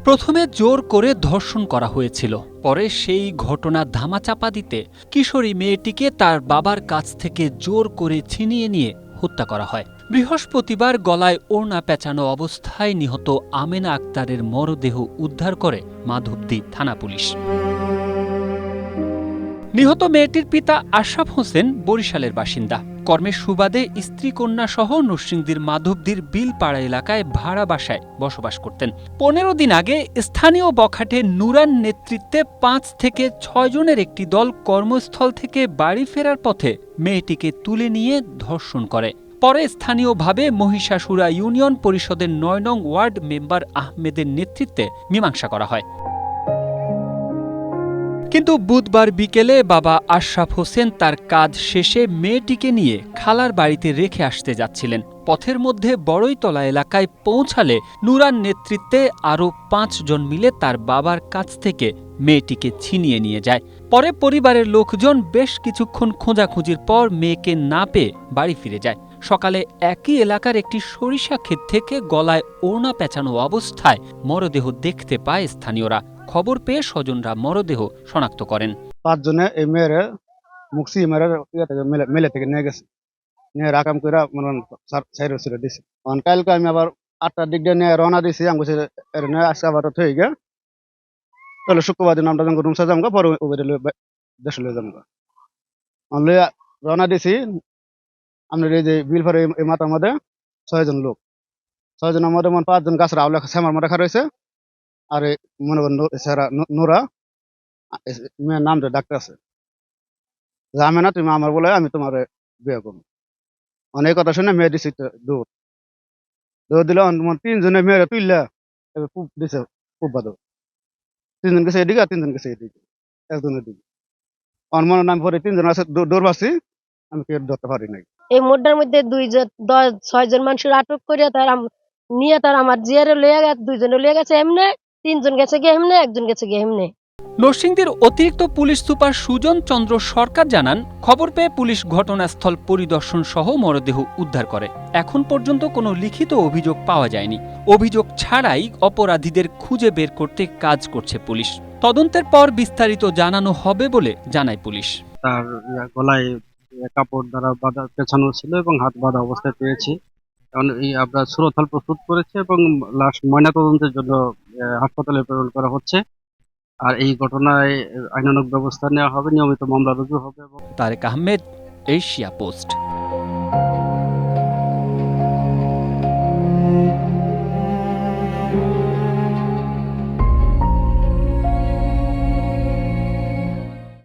প্রথমে জোর করে ধর্ষণ করা হয়েছিল, পরে সেই ঘটনা ধামাচাপা দিতে কিশোরী মেয়েটিকে তার বাবার কাছ থেকে জোর করে ছিনিয়ে নিয়ে হত্যা করা হয়। বৃহস্পতিবার গলায় ওড়না পেঁচানো অবস্থায় নিহত আমেনা আক্তারের মরদেহ উদ্ধার করে মাধবদী থানা পুলিশ। নিহত মেয়েটির পিতা আশরাফ হোসেন বরিশালের বাসিন্দা। কর্মের সুবাদে স্ত্রী কন্যা সহ নরসিংদীর মাধবদীর বিলপাড়া এলাকায় ভাড়া বাসায় বসবাস করতেন। ১৫ দিন আগে স্থানীয় বখাটে নুরান নেতৃত্বে ৫ থেকে ৬ জনের একটি দল কর্মস্থল থেকে বাড়ি ফেরার পথে মেয়েটিকে তুলে নিয়ে ধর্ষণ করে। পরে স্থানীয়ভাবে মহিষাসুরা ইউনিয়ন পরিষদের ৯ নং ওয়ার্ড মেম্বার আহমেদের নেতৃত্বে মীমাংসা করা হয়। কিন্তু বুধবার বিকেলে বাবা আশরাফ হোসেন তার কাজ শেষে মেয়েটিকে নিয়ে খালার বাড়িতে রেখে আসতে যাচ্ছিলেন। পথের মধ্যে বড়ইতলা এলাকায় পৌঁছালে নুরান নেতৃত্বে আরও ৫ জন মিলে তার বাবার কাছ থেকে মেয়েটিকে ছিনিয়ে নিয়ে যায়। পরে পরিবারের লোকজন বেশ কিছুক্ষণ খোঁজাখুঁজির পর মেয়েকে না পেয়ে বাড়ি ফিরে যায়। সকালে একই এলাকার একটি সরিষা ক্ষেত থেকে গলায় ওড়না পেঁচানো অবস্থায় মরদেহ দেখতে পায় স্থানীয়রা। খবর পেয়ে স্বজনরা মরদেহ শনাক্ত করেন। ৫ জনে এই মেয়েরে মুক্সি মেরে মেলে থেকে নিয়ে গেছে, নিয়ে রাকাম করে সাইড ছিল দিছে। কালকে আমি আবার ৮টার দিক দিয়ে নিয়ে রওনা দিছি। আমি নিয়ে আজকে আবার হয়ে গিয়ে তাহলে শুক্রবার দিন আমরা যখন রুমসা যাবো, পরে দেশে লয়ে যাবো। লইয়া রওনা দিছি। আপনার এই যে বিলফার এই মাথার মধ্যে ৬ জন লোক, ৬ জনের মধ্যে ৫ জন গাছের আওলা শ্যামার মধ্যে রাখা রয়েছে। আর মনে করেন নোরা মেয়ের নাম ডাক্তার আছে, জামে না তুমি আমার বলে আমি তোমার বিয়ে করবো। অনেক কথা শুনে মেয়ে দিছি দৌড় দৌড় দিলে ৩ জনে মেয়েরা তুললে খুব দিছে, খুব বাদ ৩ জন গেছে এদিকে আর ৩ জন গেছে এদিকে, একজনের দিকে। আমার মনে নাম পরে ৩ জন আছে, দৌড় পাচ্ছি, আমি কেউ ধরতে পারি নাই। এই মোড়টার মধ্যে ৬ জন মানুষের আটক করে নিয়ে আমার জিয়ারে লইয়া গেছে। ২ জনে লইয়া গেছে এমনে, ৩ জন গেছে গিয়ে এমনে, একজন গেছে গিয়ে এমনে। নরসিংদীর অতিরিক্ত পুলিশ সুপার সুজন চন্দ্র সরকার জানান, খবর পেয়ে পুলিশ ঘটনাস্থল পরিদর্শন সহ মরদেহ উদ্ধার করে। এখন পর্যন্ত কোনো লিখিত অভিযোগ পাওয়া যায়নি। অভিযোগ ছাড়াই অপরাধীদের খুঁজে বের করতে কাজ করছে পুলিশ। তদন্তের পর বিস্তারিত জানানো হবে বলে জানায় পুলিশ। তার গলায় কাপড় দ্বারা বাঁধা পেছানো ছিল এবং হাত বাঁধা অবস্থায় পেয়েছি। আমরা সুরতহাল প্রস্তুত করেছি এবং লাশ ময়নাতদন্তের জন্য হাসপাতালে প্রেরণ করা হচ্ছে। আর এই ঘটনায় আইনানুগ ব্যবস্থা নেওয়া হবে, নিয়মিত মামলা রুজু হবে। Tarek Ahmed, Asia post.